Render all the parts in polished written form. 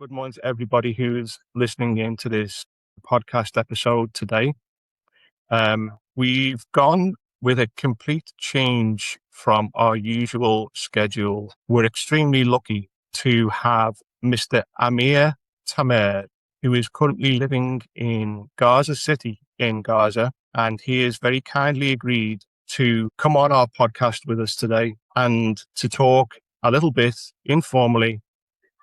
Good morning to everybody who's listening in to this podcast episode today. We've gone with a complete change from our usual schedule. We're extremely lucky to have Mr. Amir Tamer, who is currently living in Gaza City in Gaza, and he has very kindly agreed to come on our podcast with us today and to talk a little bit informally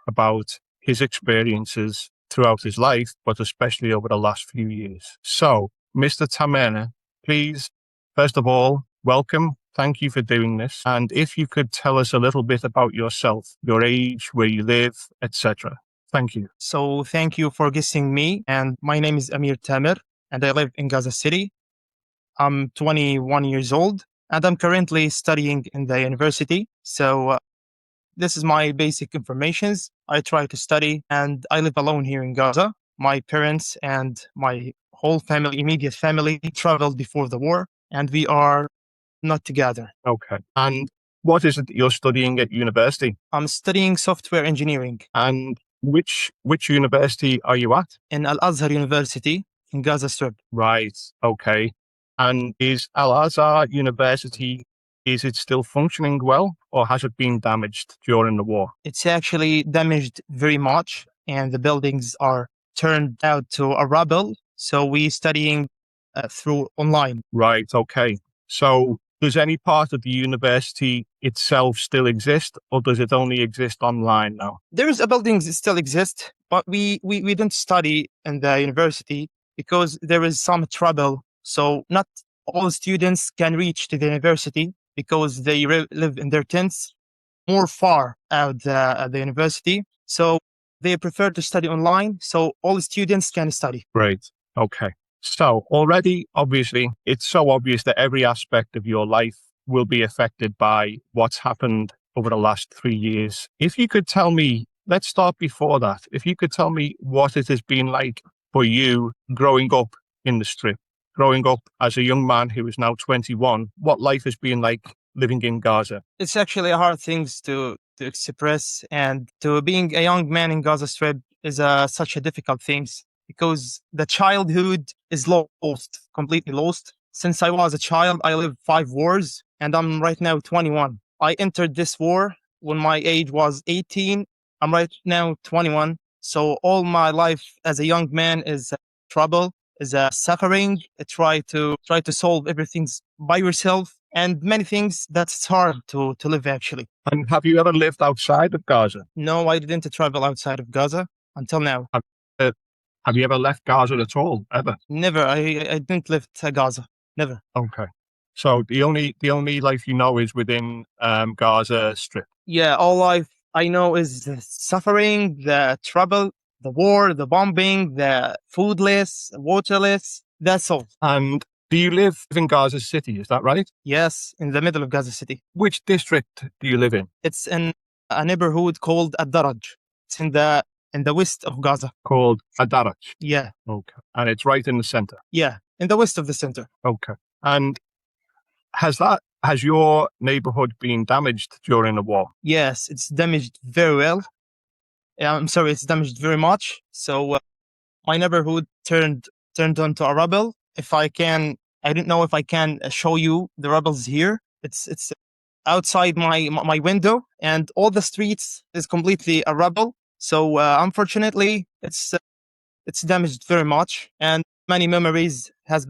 about his experiences throughout his life, but especially over the last few years. So, Mr. Tamer, please, first of all, welcome. Thank you for doing this. And if you could tell us a little bit about yourself, your age, where you live, etc. Thank you. So thank you for guessing me. And my name is Amir Tamer, and I live in Gaza City. I'm 21 years old, and I'm currently studying in the university. So this is my basic informations. I try to study, and I live alone here in Gaza. My parents and my whole family, immediate family, traveled before the war, and we are not together. Okay. And what is it that you're studying at university? I'm studying software engineering. And which university are you at? In Al-Azhar University in Gaza Strip. Right. Okay. And is Al-Azhar University, is it still functioning well, or has it been damaged during the war? It's actually damaged very much, and the buildings are turned out to a rubble. So we're studying through online. Right. Okay. So does any part of the university itself still exist, or does it only exist online now? There's a buildings that still exist, but we don't study in the university because there is some trouble. So not all students can reach to the university because they live in their tents more far out the university. So they prefer to study online. So all students can study. Great. Okay. So already, obviously, it's so obvious that every aspect of your life will be affected by what's happened over the last 3 years. If you could tell me, let's start before that. If you could tell me what it has been like for you growing up in the Strip, growing up as a young man who is now 21, what life has been like living in Gaza. It's actually a hard thing to express, and to being a young man in Gaza Strip is such a difficult thing because the childhood is lost, completely lost. Since I was a child, I lived 5 wars, and I'm right now 21. I entered this war when my age was 18. I'm right now 21. So all my life as a young man is trouble, is suffering. Try to solve everything by yourself, and many things that's hard to live actually. And have you ever lived outside of Gaza? No, I didn't travel outside of Gaza until now. Have you ever left Gaza at all, ever? Never. I didn't live to Gaza. Never. Okay. So the only life you know is within Gaza Strip. Yeah, all life I know is the suffering, the trouble, the war, the bombing, the foodless, waterless. That's all. And do you live in Gaza City? Is that right? Yes, in the middle of Gaza City. Which district do you live in? It's in a neighborhood called Al-Deraj. It's in the west of Gaza. Called Al-Deraj. Yeah. Okay. And it's right in the center. Yeah, in the west of the center. Okay. And has your neighborhood been damaged during the war? Yes, it's damaged very well. I'm sorry, it's damaged very much. So my neighborhood turned onto a rubble. I don't know if I can show you the rubbles here. It's outside my window, and all the streets is completely a rubble. So unfortunately, it's damaged very much, and many memories has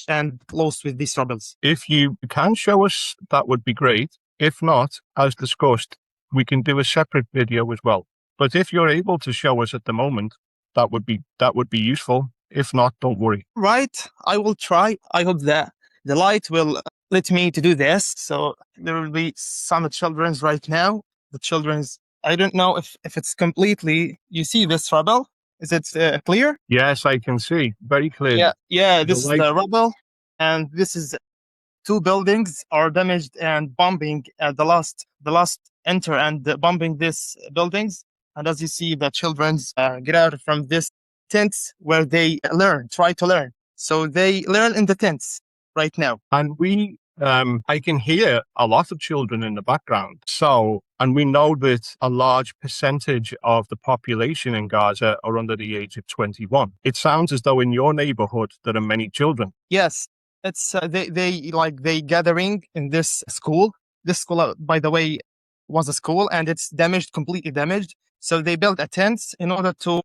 and lost with these rubbles. If you can show us, that would be great. If not, as discussed, we can do a separate video as well. But if you're able to show us at the moment, that would be useful. If not, don't worry. Right, I will try. I hope that the light will let me to do this. So there will be some children's right now. The children's, I don't know if it's completely, you see this rubble? Is it clear? Yes, I can see very clearly. Yeah. This is the rubble, and this is 2 buildings are damaged and bombing. The last enter and bombing these buildings. And as you see, the children's get out from this tents where they try to learn. So they learn in the tents right now. And I can hear a lot of children in the background. So And we know that a large percentage of the population in Gaza are under the age of 21. It sounds as though in your neighborhood there are many children. Yes, it's they gathering in this school. This school, by the way, was a school and it's damaged, completely damaged. So they built a tent in order to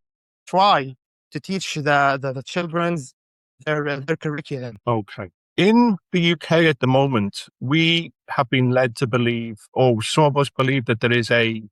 try to teach the children's their curriculum. Okay. In the UK at the moment, we have been led to believe, or some of us believe, that there is a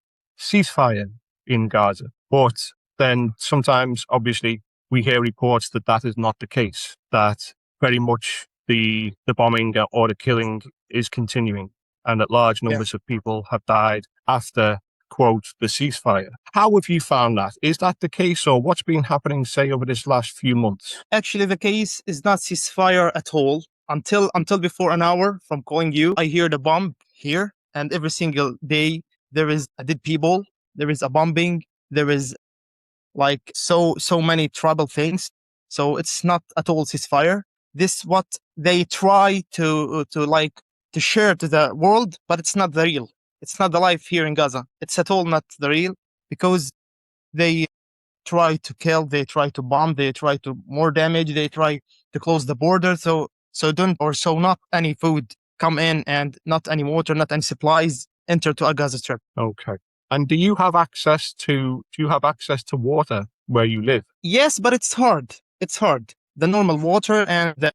ceasefire in Gaza. But then sometimes, obviously, we hear reports that that is not the case, that very much the bombing or the killing is continuing, and that large numbers of people have died after, quote, the ceasefire. How have you found that? Is that the case, or what's been happening, say, over this last few months? Actually, the case is not ceasefire at all. Until before an hour from calling you, I hear the bomb here, and every single day there is a dead people, there is a bombing, there is like so many trouble things. So it's not at all ceasefire. This what they try to share to the world, but it's not the real. It's not the life here in Gaza. It's at all not the real, because they try to kill, they try to bomb, they try to more damage, they try to close the border. So not any food come in, and not any water, not any supplies enter to a Gaza Strip. Okay. And do you have access to water where you live? Yes, but it's hard. It's hard. The normal water and the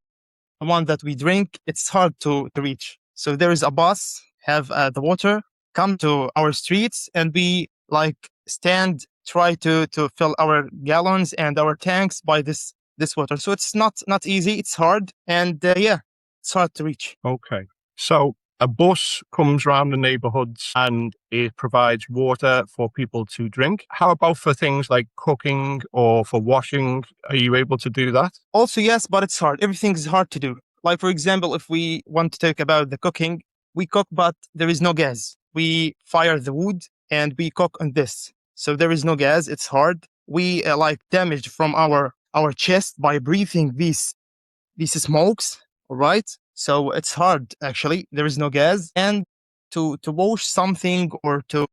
one that we drink, it's hard to reach. So there is a bus, have the water, come to our streets, and we stand, try to fill our gallons and our tanks by this water. So it's not easy. It's hard, and it's hard to reach. Okay. So a bus comes around the neighborhoods and it provides water for people to drink. How about for things like cooking or for washing? Are you able to do that? Also, yes, but it's hard. Everything is hard to do. Like, for example, if we want to talk about the cooking, we cook, but there is no gas. We fire the wood and we cook on this. So there is no gas. It's hard. We damaged from our chest by breathing these smokes. All right. So it's hard, actually. There is no gas. And to wash something, or to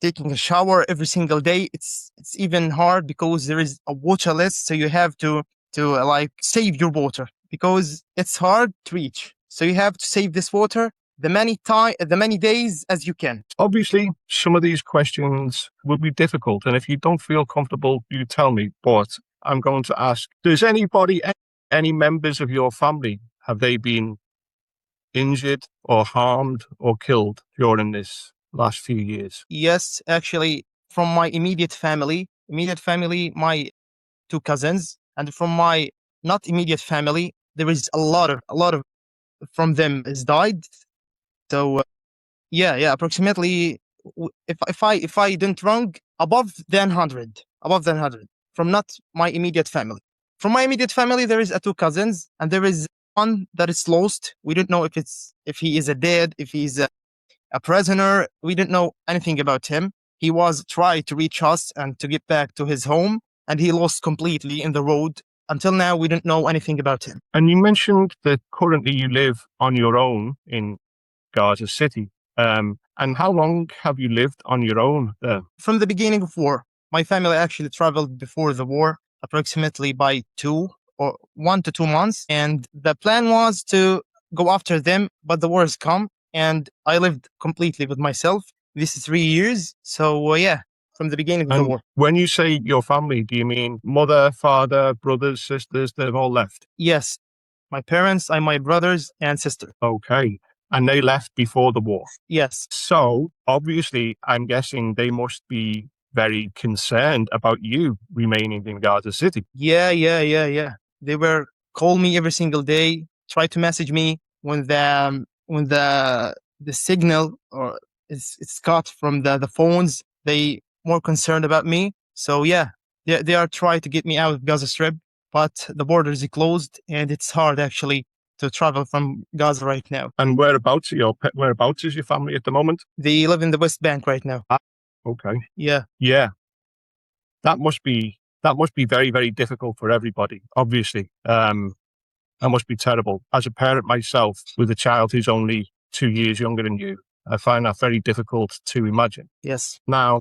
taking a shower every single day, it's even hard, because there is a water list. So you have to save your water, because it's hard to reach. So you have to save this water the many days as you can. Obviously, some of these questions will be difficult. And if you don't feel comfortable, you tell me. But I'm going to ask, does any members of your family, have they been injured or harmed or killed during this last few years? Yes, actually, from my immediate family, my two cousins, and from my not immediate family, there is a lot of from them is died. So approximately, if I didn't wrong, above than 100 from not my immediate family. From my immediate family, there is two cousins, and there is one that is lost. We don't know if he is a dead, if he's a prisoner. We didn't know anything about him. He was trying to reach us and to get back to his home, and he lost completely in the road. Until now, we didn't know anything about him. And you mentioned that currently you live on your own in Gaza City. And how long have you lived on your own there? From the beginning of war. My family actually traveled before the war, approximately by 1 to 2 months. And the plan was to go after them, but the war has come, and I lived completely with myself. This is 3 years. So from the beginning of the war. When you say your family, do you mean mother, father, brothers, sisters? They've all left? Yes. My parents and my brothers and sister. Okay. And they left before the war? Yes. So obviously, I'm guessing they must be very concerned about you remaining in Gaza City. Yeah. They were call me every single day, try to message me when the signal or it's cut from the phones. They more concerned about me. So they are trying to get me out of Gaza Strip, but the borders are closed, and it's hard actually to travel from Gaza right now. And whereabouts is your family at the moment? They live in the West Bank right now. Okay. Yeah. That must be very, very difficult for everybody, obviously. That must be terrible. As a parent myself, with a child who's only 2 years younger than you, I find that very difficult to imagine. Yes. Now,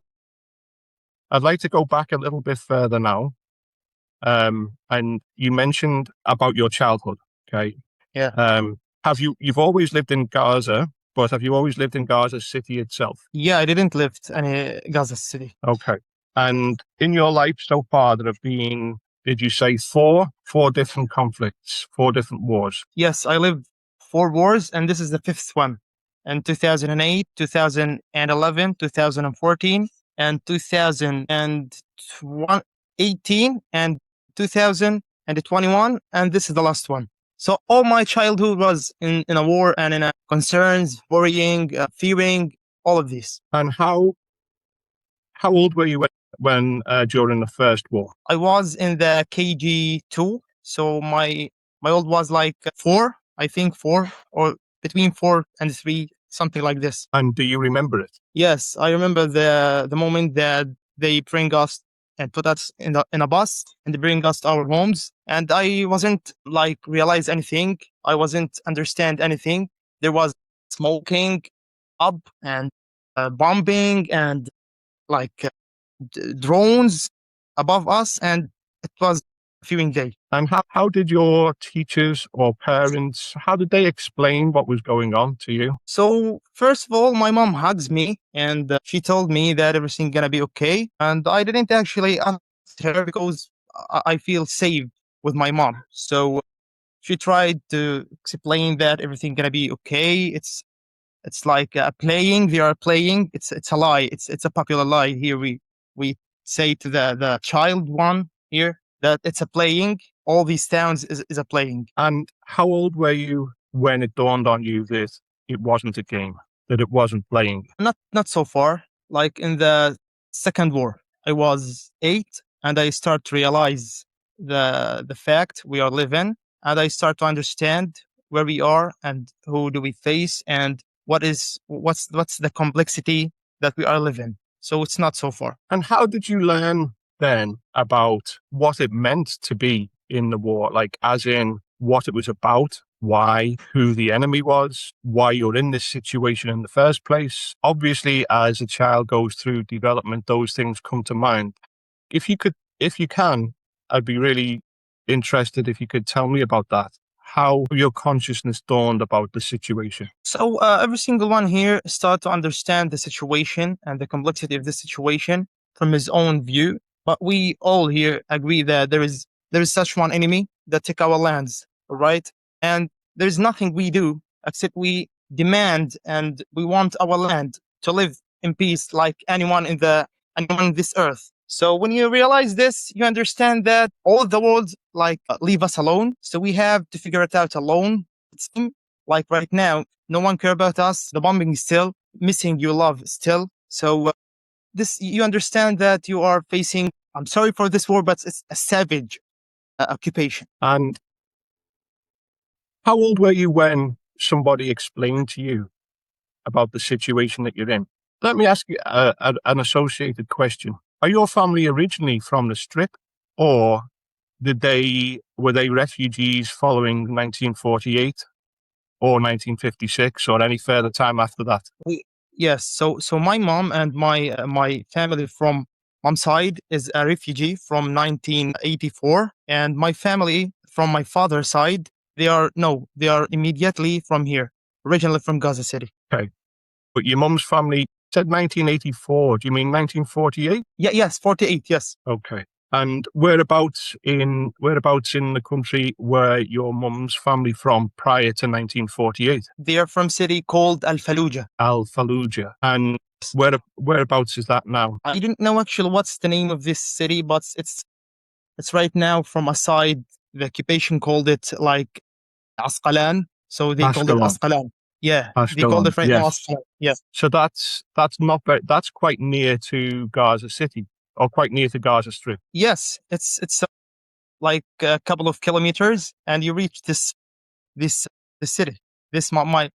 I'd like to go back a little bit further now. And you mentioned about your childhood. Okay. Yeah. You've always lived in Gaza, but have you always lived in Gaza City itself? Yeah, I didn't live in Gaza City. Okay. And in your life so far, there have been, did you say four different conflicts, 4 different wars? Yes, I lived 4 wars, and this is the fifth one. In 2008, 2011, 2014, and 2018, and 2021, and this is the last one. So all my childhood was in a war and in a concerns, worrying, fearing, all of this. And how old were you when during the first war? I was in the KG2, so my old was like 4, I think 4, or between 4 and 3, something like this. And do you remember it? Yes, I remember the moment that they bring us and put us in a bus and they bring us to our homes, and I wasn't like realize anything. I wasn't understand anything. There was smoking up and bombing and like drones above us, and it was a viewing day. And how did your teachers or parents, how did they explain what was going on to you? So first of all, my mom hugs me and she told me that everything gonna be okay. And I didn't actually ask her because I feel safe with my mom. So she tried to explain that everything gonna be okay. It's like playing. They are playing. It's a lie. It's a popular lie here. We say to the child one here that it's a playing. All these towns is a playing. And how old were you when it dawned on you that it wasn't a game, that it wasn't playing? Not so far. Like in the second war, I was 8, and I start to realize the fact we are living, and I start to understand where we are and who do we face and what's the complexity that we are living. So it's not so far. And how did you learn then about what it meant to be in the war? Like, as in what it was about, why, who the enemy was, why you're in this situation in the first place. Obviously, as a child goes through development, those things come to mind. If you can, I'd be really interested if you could tell me about that. How your consciousness dawned about the situation. So every single one here start to understand the situation and the complexity of the situation from his own view. But we all here agree that there is such one enemy that take our lands, right? And there's nothing we do except we demand and we want our land to live in peace like anyone in this earth. So when you realize this, you understand that all the world like leave us alone. So we have to figure it out alone. It's like right now, no one care about us. The bombing is still missing your love still. So this you understand that you are facing. I'm sorry for this war, but it's a savage occupation. And how old were you when somebody explained to you about the situation that you're in? Let me ask you an associated question. Are your family originally from the Strip, or were they refugees following 1948 or 1956 or any further time after that? Yes. So my mom and my family from mom's side is a refugee from 1984, and my family from my father's side they are immediately from here, originally from Gaza City. Okay, but your mum's family said 1984. Do you mean 1948? Yeah. Yes. 48. Yes. Okay. And whereabouts in the country were your mum's family from prior to 1948? They are from city called Al-Fallujah. Al-Fallujah. And whereabouts is that now? I didn't know actually what's the name of this city, but it's right now from a side. The occupation called it like Asqalan. So they called it Ashkelon. Asqalan. Yeah. They called it right now Asqalan. Yeah. So that's that's quite near to Gaza City, or quite near to Gaza Strip. Yes. It's like a couple of kilometers and you reach this city. This my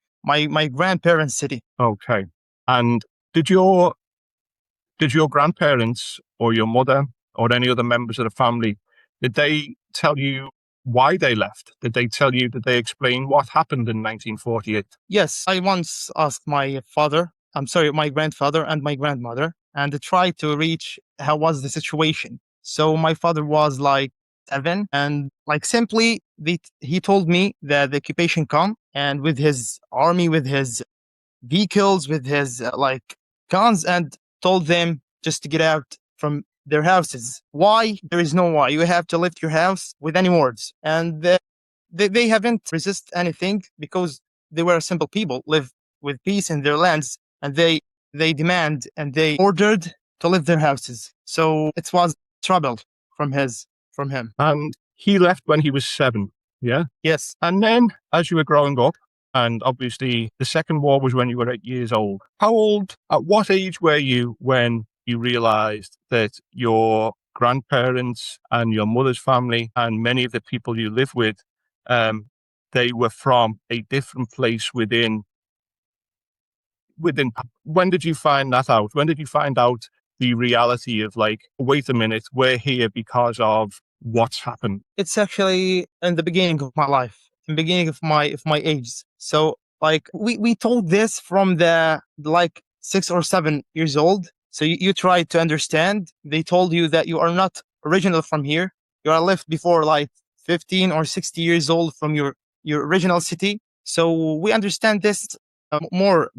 grandparents' city. Okay. And did your grandparents or your mother or any other members of the family, did they tell you why they left? Did they tell you, did they explain what happened in 1948? Yes, I once asked my grandfather and my grandmother, and tried to reach how was the situation. So my father was like 7, and like simply he told me that the occupation come, and with his army, with his vehicles, with his like guns, and told them just to get out from their houses. Why? There is no why. You have to lift your house with any words. And they haven't resist anything because they were simple people, live with peace in their lands, and they demand and they ordered to leave their houses. So it was trouble from him. And he left when he was 7, yeah? Yes. And then as you were growing up, and obviously the Second War was when you were 8 years old, at what age were you when you realized that your grandparents and your mother's family and many of the people you live with, they were from a different place within, when did you find that out? When did you find out the reality of like, wait a minute, we're here because of what's happened? It's actually in the beginning of my life, in the beginning of my age. So like we told this from the like 6 or 7 years old. So you try to understand. They told you that you are not original from here. You are left before like 15 or 60 years old from your original city. So we understand this more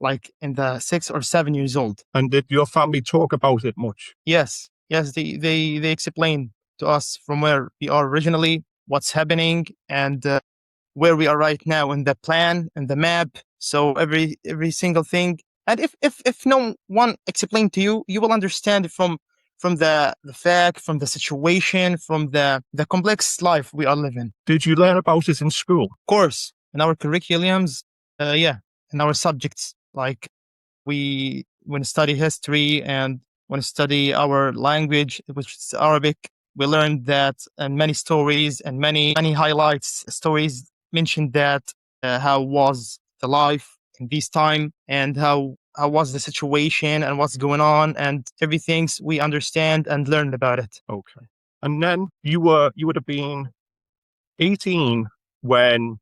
like in the 6 or 7 years old. And did your family talk about it much? Yes, yes, they explain to us from where we are originally, what's happening, and where we are right now in the plan and the map. So every single thing. And if no one explained to you, you will understand from the fact, from the situation, from the complex life we are living. Did you learn about it in school? Of course, in our curriculums, yeah, in our subjects, like we when study history and when study our language, which is Arabic, we learned that, and many stories and many highlights stories mentioned that how was the life in this time, and how was the situation and what's going on, and everything we understand and learn about it. Okay. And then you would have been 18 when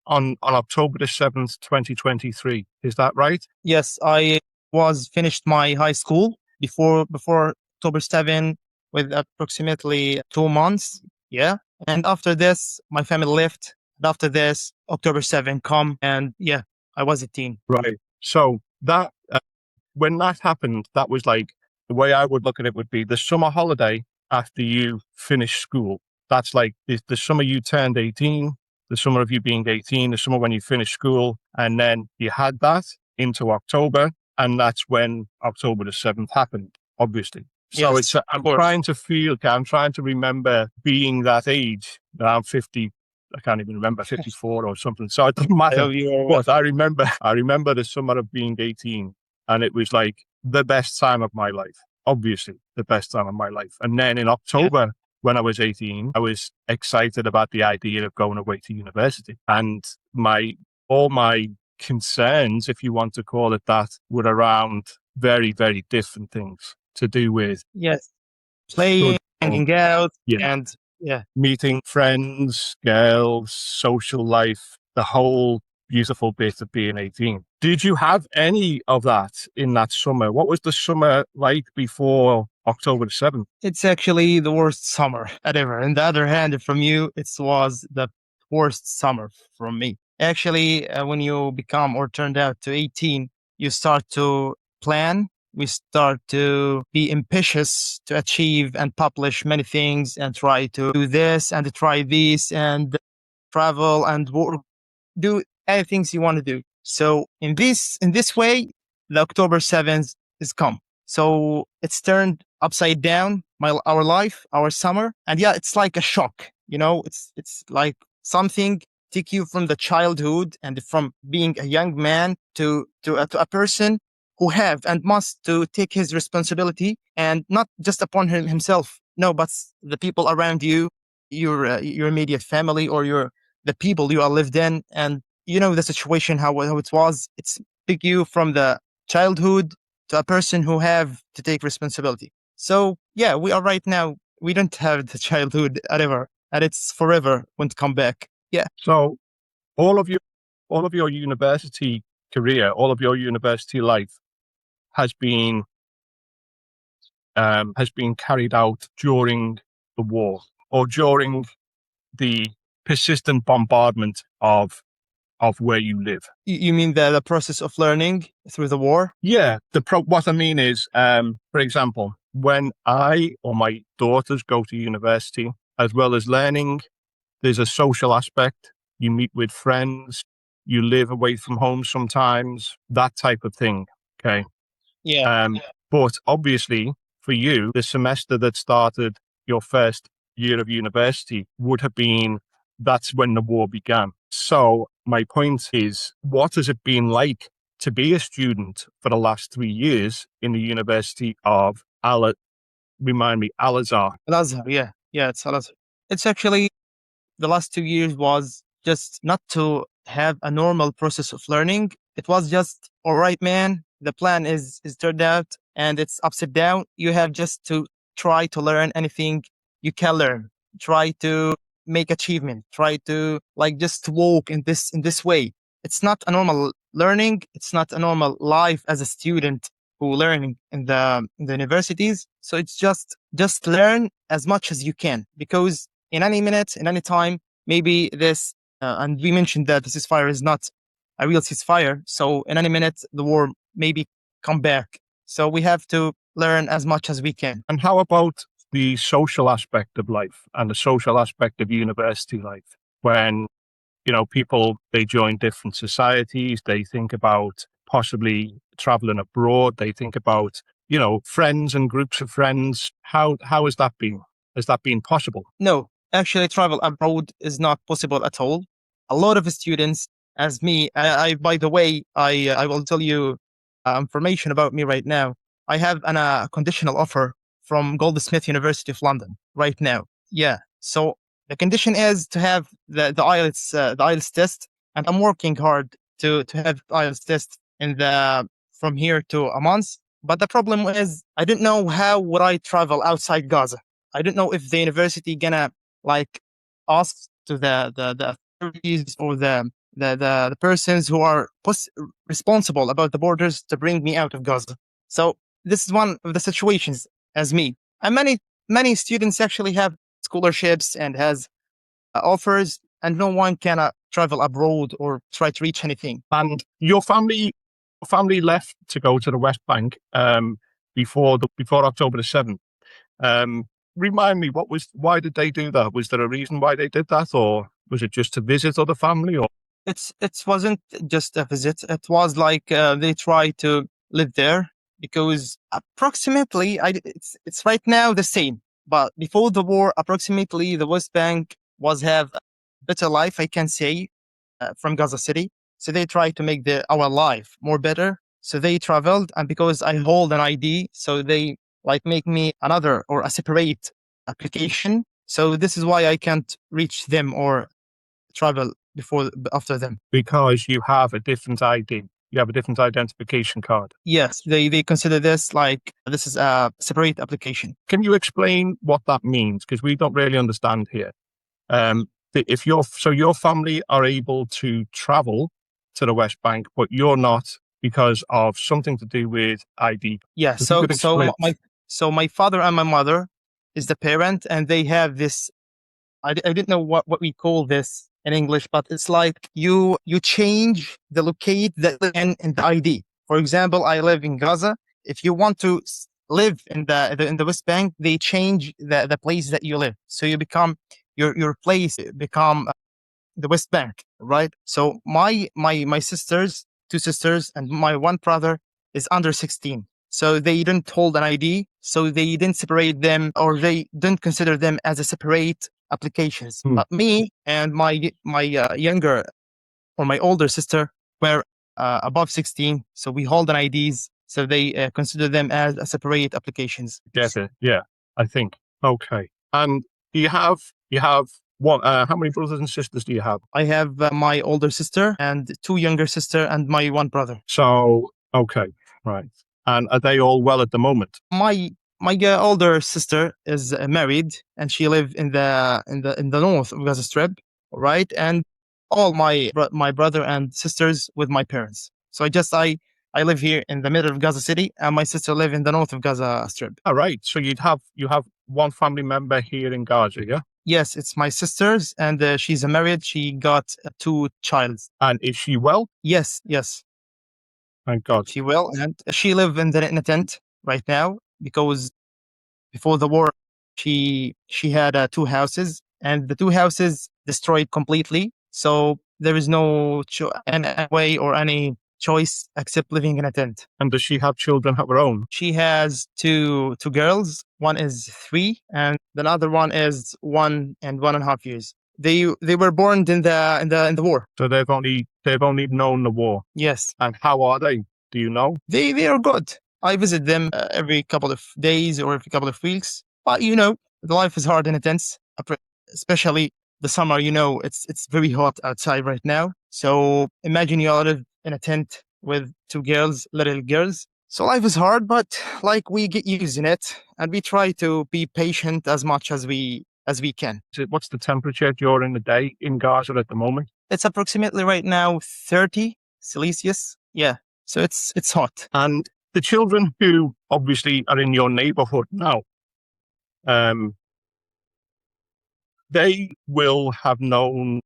on October the 7th, 2023. Is that right? Yes, I was finished my high school before October 7 with approximately 2 months. Yeah. And after this, my family left. And after this, October 7 come, and yeah, I was 18. Right. So that when that happened, that was like, the way I would look at it would be the summer holiday after you finish school. That's like the summer you turned 18, the summer of you being 18, the summer when you finished school. And then you had that into October. And that's when October the 7th happened, obviously. So Yes, I'm of course. trying to remember being that age. Now I'm 50, I can't even remember, 54 or something. So it doesn't I matter. hope you are. But I remember the summer of being 18, and it was like the best time of my life. Obviously, the best time of my life. And then in October, when I was 18, I was excited about the idea of going away to university. And all my concerns, if you want to call it that, were around very, very different things to do with Yes, playing, studying, hanging out, yeah, and yeah. meeting friends, girls, social life, the whole beautiful bit of being 18. Did you have any of that in that summer? What was the summer like before October the 7th? It's actually the worst summer ever. On the other hand, from you, it was the worst summer from me. Actually, when you become or turned out to 18, you start to plan. We start to be ambitious to achieve and publish many things and try to do this and try this and travel and work, do any things you want to do. So in this way, the October 7th is come. So it's turned upside down our life, our summer. And yeah, it's like a shock, it's like something take you from the childhood and from being a young man to a person who have and must to take his responsibility, and not just upon himself, no, but the people around you, your immediate family, or the people you are lived in. And the situation, how it was. It's pick you from the childhood to a person who have to take responsibility. So yeah, we are right now. We don't have the childhood ever and it's forever won't come back. Yeah. So all of your university career, all of your university life has been carried out during the war or during the persistent bombardment of where you live. You mean the process of learning through the war? Yeah. What I mean is, for example, when I or my daughters go to university, as well as learning, there's a social aspect. You meet with friends, you live away from home sometimes, that type of thing. Okay. Yeah. But obviously, for you, the semester that started your first year of university would have been, that's when the war began. So my point is, what has it been like to be a student for the last 3 years in the University of Al-Azhar? Al-Azhar, yeah. Yeah, it's Al-Azhar. It's actually, the last 2 years was just not to have a normal process of learning. It was just, all right, man, the plan is turned out and it's upside down. You have just to try to learn anything you can learn. Try to make achievement. Try to like just walk in this way. It's not a normal learning. It's not a normal life as a student who learning in the universities. So it's just learn as much as you can, because in any minute, in any time, maybe this, and we mentioned that the ceasefire is not a real ceasefire. So in any minute, the war maybe come back. So we have to learn as much as we can. And how about the social aspect of life and the social aspect of university life? When, people, they join different societies, they think about possibly traveling abroad, they think about, friends and groups of friends. How has that been? Has that been possible? No, actually, travel abroad is not possible at all. A lot of students, as me, I by the way, I will tell you information about me right now. I have a conditional offer from Goldsmith University of London right now. Yeah. So the condition is to have the IELTS test, and I'm working hard to have the IELTS test in the from here to a month. But the problem is I didn't know how would I travel outside Gaza. I don't know if the university gonna like ask to the authorities or the persons who are responsible about the borders to bring me out of Gaza. So this is one of the situations as me. And many students actually have scholarships and has offers, and no one can travel abroad or try to reach anything. And your family left to go to the West Bank before October the 7th. Remind me, why did they do that? Was there a reason why they did that, or was it just to visit other family? Or it wasn't just a visit. It was like they try to live there, because approximately it's right now the same. But before the war, approximately the West Bank was have a better life, I can say, from Gaza City. So they try to make our life more better. So they traveled, and because I hold an ID, so they like make me another or a separate application. So this is why I can't reach them or travel after them. because you have a different ID, you have a different identification card. Yes, they consider this like this is a separate application. Can you explain what that means? Because we don't really understand here. If your family are able to travel to the West Bank, but you're not because of something to do with ID. Yeah. If you So could explain. my father and my mother is the parent, and they have this. I didn't know what we call this in English, but it's like you change the locate that in the ID. For example, I live in Gaza. If you want to live in the West Bank, they change the place that you live. So you become your place become the West Bank, right? So my sisters, two sisters, and my one brother is under 16. So they didn't hold an ID. So they didn't separate them, or they didn't consider them as a separate applications. But me and my younger or my older sister were above 16. So we hold an IDs. So they consider them as a separate applications. Get it? Yeah, I think. Okay. And you have what? How many brothers and sisters do you have? I have my older sister and two younger sister and my one brother. So okay, right. And are they all well at the moment? My My older sister is married, and she lives in the north of Gaza Strip, right? And all my brother and sisters with my parents. So I live here in the middle of Gaza City, and my sister live in the north of Gaza Strip. All right. So you have one family member here in Gaza, yeah? Yes, it's my sister's, and she's married. She got two childs. And is she well? Yes, Thank God. she will, and she live in a tent right now because before the war, she had two houses, and the two houses destroyed completely. So there is no any way or any choice except living in a tent. And does she have children of her own? She has two girls. One is 3, and the other one is 1 and 1.5 years. They were born in the war. So they've only known the war. Yes. And how are they? Do you know? They are good. I visit them every couple of days or every couple of weeks. But the life is hard and intense, especially the summer. It's very hot outside right now. So imagine you live in a tent with two girls, little girls. So life is hard, but like we get used in it, and we try to be patient as much as we can. What's the temperature during the day in Gaza at the moment? It's approximately right now 30 Celsius. Yeah. So it's hot. And the children who obviously are in your neighbourhood now, they will have known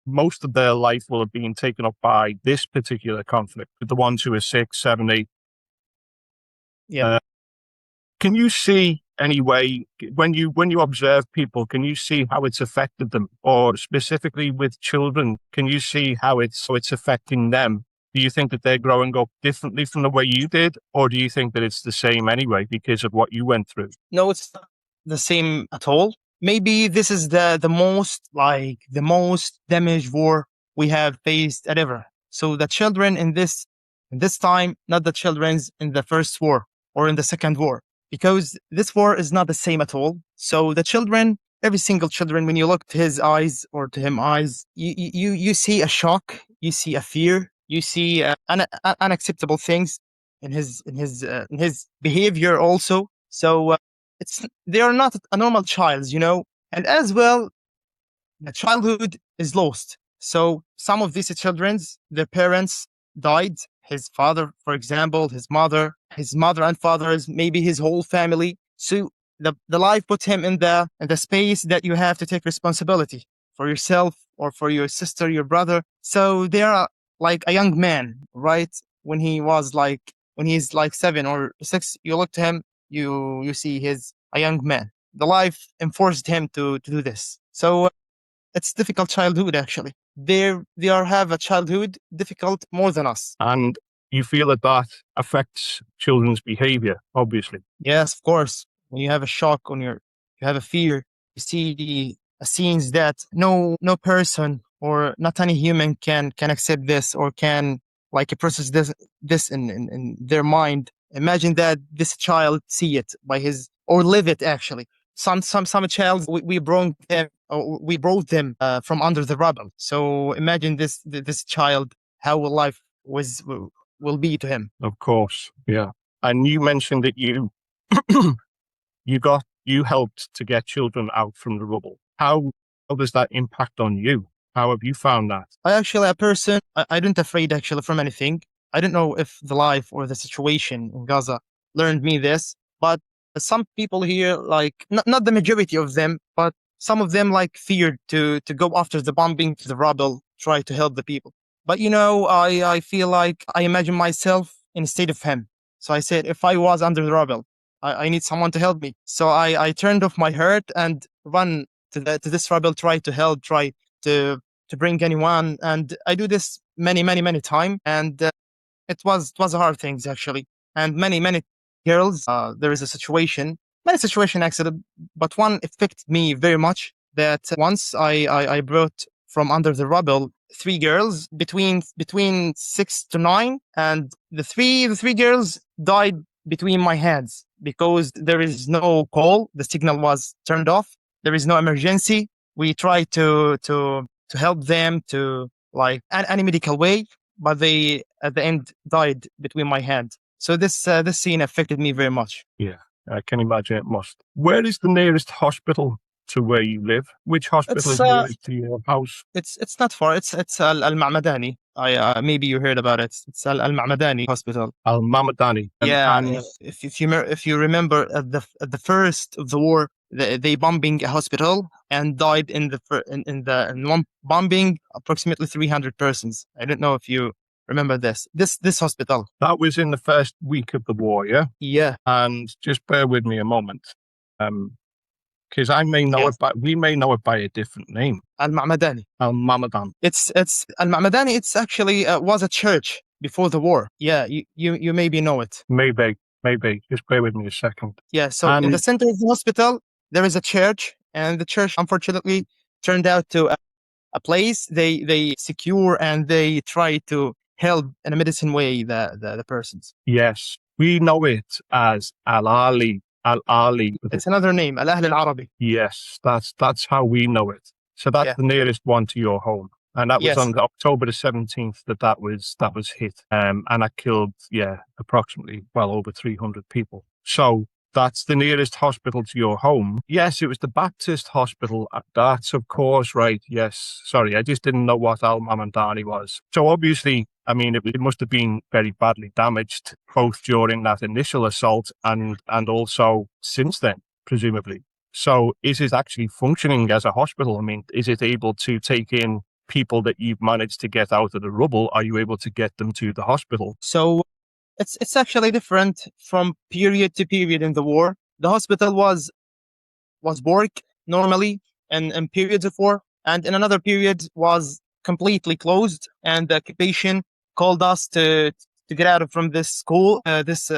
most of their life will have been taken up by this particular conflict. The ones who are 6, 7, 8. Yeah. Can you see any way when you observe people? Can you see how it's affected them, or specifically with children? Can you see how it's affecting them? Do you think that they're growing up differently from the way you did, or do you think that it's the same anyway because of what you went through? No, it's not the same at all. Maybe this is the most damaged war we have faced ever. So the children in this time, not the children's in the first war or in the second war, because this war is not the same at all. So the children, every single children, when you look to his eyes or to him eyes, you see a shock, you see a fear, you see unacceptable things in his behavior also. So they are not a normal child, and as well, the childhood is lost. So some of these children, their parents died. His father, for example, his mother and fathers, maybe his whole family. So the life put him in the space that you have to take responsibility for yourself or for your sister, your brother. So they are like a young man, right? When he's like 7 or 6, you look to him, you see he's a young man. The life enforced him to do this. So it's difficult childhood, actually. They have a childhood difficult more than us. And you feel that affects children's behavior, obviously. Yes, of course. When you have a shock you have a fear, you see the scenes that no person or not any human can accept this or can process this in their mind. Imagine that this child see it by his or live it actually. Some child we brought them from under the rubble. So imagine this child, how life will be to him. Of course, yeah. And you mentioned that you you helped to get children out from the rubble. How does that impact on you? How have you found that? I actually a person. I don't afraid actually from anything. I don't know if the life or the situation in Gaza learned me this, but some people here, not the majority of them, but some of them feared to go after the bombing, to the rubble, try to help the people. But I feel like I imagine myself instead of him. So I said, if I was under the rubble, I need someone to help me. So I turned off my hurt and run to this rubble, try to help, try to bring anyone. And I do this many times. And it was hard things actually. And many girls, there is many situation actually, but one affected me very much. That once I brought from under the rubble 3 girls between 6 to 9, and the three girls died between my hands because there is no call. The signal was turned off. There is no emergency. We tried to help them to any medical way, but they at the end died between my hands. So this scene affected me very much. Yeah. I can imagine it must. Where is the nearest hospital to where you live? Which hospital It's is nearest to your house? it's not far. It's Al-Ma'madani. I maybe you heard about it. It's Al-Ma'madani Hospital. Al-Mamadani. Yeah, And if you remember at the first of the war, they bombing a hospital and died in the in one bombing approximately 300 persons. I don't know if you remember this hospital. that was in the first week of the war, yeah? Yeah. And just bear with me a moment. Because I may know Yes. it we may know it by a different name. Al-Ma'madani. Al-Mamadan. It's Al-Ma'madani. It's actually was a church before the war. Yeah, you maybe know it. Maybe. Just bear with me a second. Yeah. So in the center of the hospital there is a church, and the church unfortunately turned out to a place they secure, and they try to help in a medicine way the persons. Yes, we know it as Al-Ali. Al-Ali. It's another name, Al-Ahl Al-Arabi. Yes, that's how we know it. So that's Yeah. the nearest one to your home. And that was Yes. on October the 17th that was hit. And that killed, approximately, well, over 300 people. So that's the nearest hospital to your home. Yes, it was the Baptist hospital. That's, of course, right. Yes. Sorry, I just didn't know what Al-Mamandani was. So obviously, I mean, it must have been very badly damaged, both during that initial assault and also since then, presumably. So is it actually functioning as a hospital? I mean, is it able to take in people that you've managed to get out of the rubble? Are you able to get them to the hospital? So it's actually different from period to period in the war. The hospital was work normally in periods of war, and in another period was completely closed, and the occupation called us to get out from this school, this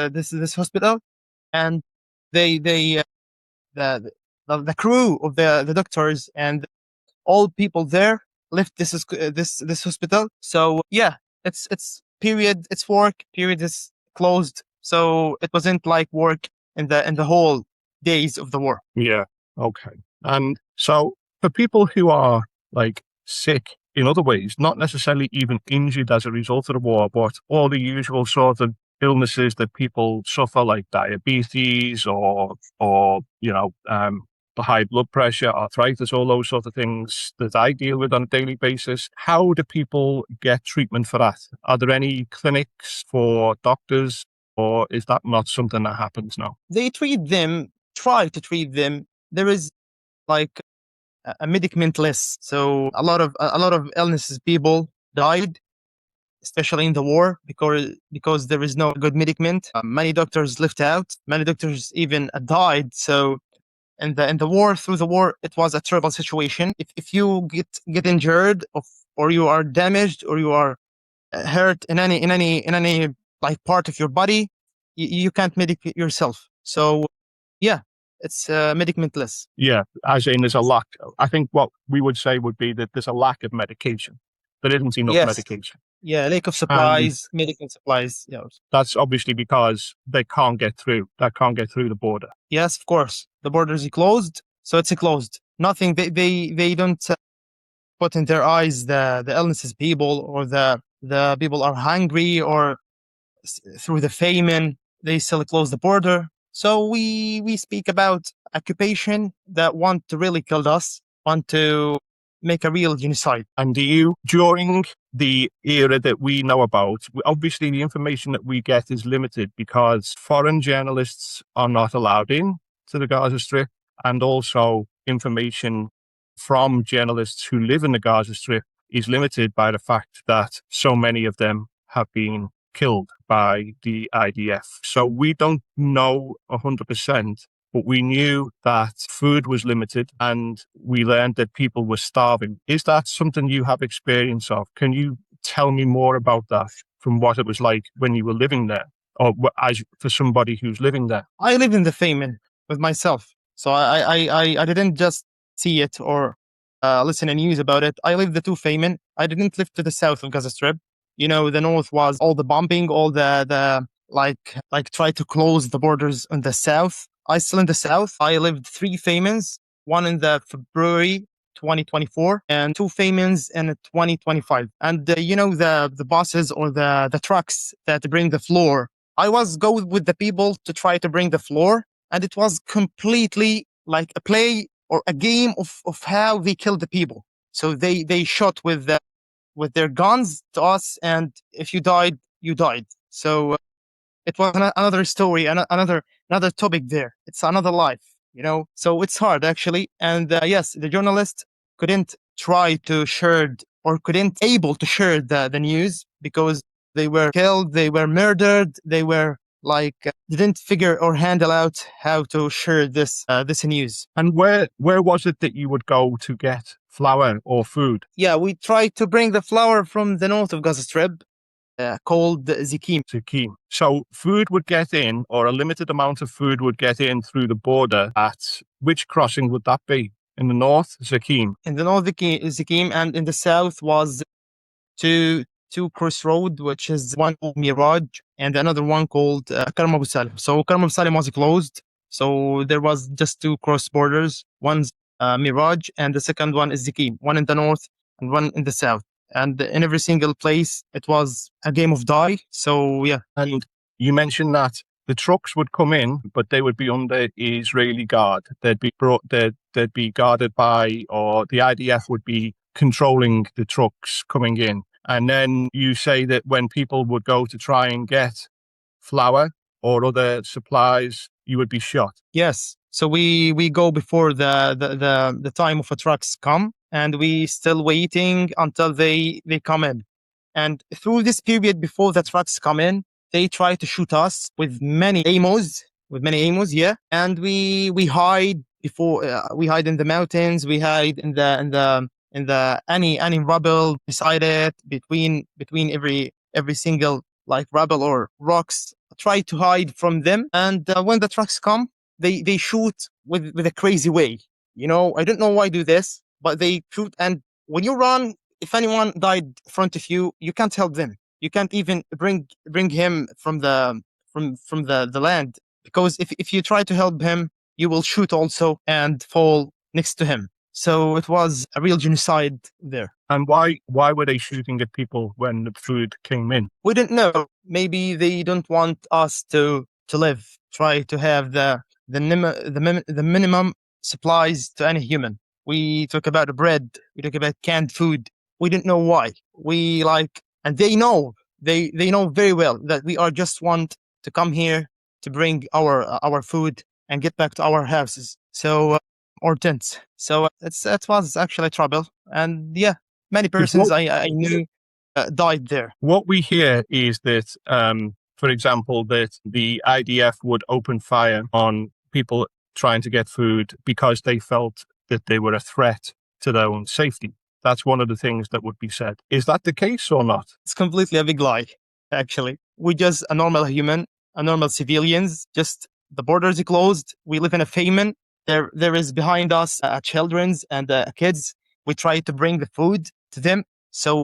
hospital, and they the crew of the doctors and all people there left this hospital. So yeah, it's period, it's work, period is closed. So it wasn't like work in the whole days of the war. Yeah. Okay. And so for people who are like sick in other ways, not necessarily even injured as a result of the war, but all the usual sort of illnesses that people suffer, like diabetes or the high blood pressure, arthritis, all those sort of things that I deal with on a daily basis. How do people get treatment for that? Are there any clinics for doctors, or is that not something that happens now? They try to treat them. There is like a medicament list. So a lot of illnesses people died, especially in the war, because there is no good medicament. Many doctors left out. Many doctors even died. So in the war, through the war, it was a terrible situation. If you get injured or you are damaged or you are hurt in any like part of your body, you can't medicate yourself. So yeah, it's medicamentless. Yeah, as in there's a lack. I think what we would say would be that there's a lack of medication. There isn't enough Yes. medication. Yeah, lack of And supplies, medical supplies. Yeah. that's obviously because they can't get through. They can't get through the border. Yes, of course. The borders are closed, so it's closed. Nothing. They don't put in their eyes the illnesses people, or the people are hungry, or through the famine they still close the border. So we speak about occupation that want to really kill us, want to make a real genocide. And during the era that we know about, obviously the information that we get is limited because foreign journalists are not allowed in to the Gaza Strip, and also information from journalists who live in the Gaza Strip is limited by the fact that so many of them have been killed by the IDF. So we don't know 100%, but we knew that food was limited and we learned that people were starving. Is that something you have experience of? Can you tell me more about that from what it was like when you were living there, or as for somebody who's living there? I live in the famine with myself, so I didn't just see it or listen to news about it. I lived the two famine. I didn't live to the south of Gaza Strip. You know, the north was all the bombing, all the like try to close the borders in the south. I still in the south. I lived three famines, one in the February 2024 and two famines in 2025. And you know, the buses or the trucks that bring the floor. I was go with the people to try to bring the floor, and it was completely like a play or a game of how they killed the people. So they shot with their guns to us, and if you died, you died. So it was another story, another topic there. It's another life, you know. So it's hard actually, and yes, the journalist couldn't try to share or couldn't able to share the news because they were killed, they were murdered, they were like didn't figure or handle out how to share this news. And where was it that you would go to get flour or food? Yeah, we tried to bring the flour from the north of Gaza Strip, called Zikim. Zakim. So food would get in, or a limited amount of food would get in through the border at which crossing would that be? In the north, Zakim. In the north, Zikim, and in the south was two crossroad, which is one called Miraj and another one called Karam Abu Salim. So Karam Abu Salim was closed, so there was just two cross borders. One's Miraj, and the second one is Zikim. One in the north and one in the south. And in every single place, it was a game of die. So yeah. And you mentioned that the trucks would come in, but they would be under Israeli guard. They'd be guarded by, or the IDF would be controlling the trucks coming in. And then you say that when people would go to try and get flour or other supplies, you would be shot. Yes. So we go before the time of the trucks come, and we still waiting until they come in. And through this period before the trucks come in, they try to shoot us with many aimos, yeah. And we hide before we hide in the mountains, we hide in the any rubble beside it, between every single like rubble or rocks. Try to hide from them, and when the trucks come, they shoot with a crazy way. You know, I don't know why do this, but they shoot, and when you run, if anyone died in front of you, you can't help them. You can't even bring him from the land, because if you try to help him, you will shoot also and fall next to him. So it was a real genocide there. And why were they shooting at people when the food came in? We didn't know. Maybe they don't want us to live. Try to have the minimum supplies to any human. We talk about the bread. We talk about canned food. We didn't know why. We like, and they know very well that we are just want to come here to bring our food and get back to our houses. So or tents. So that was actually trouble. And yeah, many persons I knew died there. What we hear is that, for example, that the IDF would open fire on people trying to get food because they felt that they were a threat to their own safety. That's one of the things that would be said. Is that the case or not? It's completely a big lie, actually. We're just a normal human, a normal civilians. Just the borders are closed. We live in a famine. There is behind us children's and kids. We try to bring the food to them. So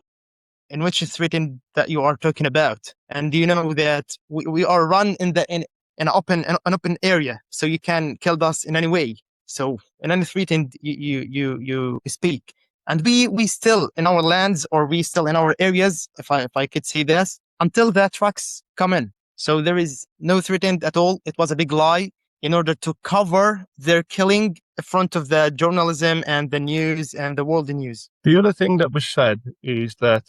in which threatened that you are talking about? And do you know that we are run in an open area, so you can kill us in any way. So in any threatened you speak. And we still in our lands, or we still in our areas, if I could say this, until the trucks come in. So there is no threatened at all. It was a big lie in order to cover their killing in front of the journalism and the news and the world news. The other thing that was said is that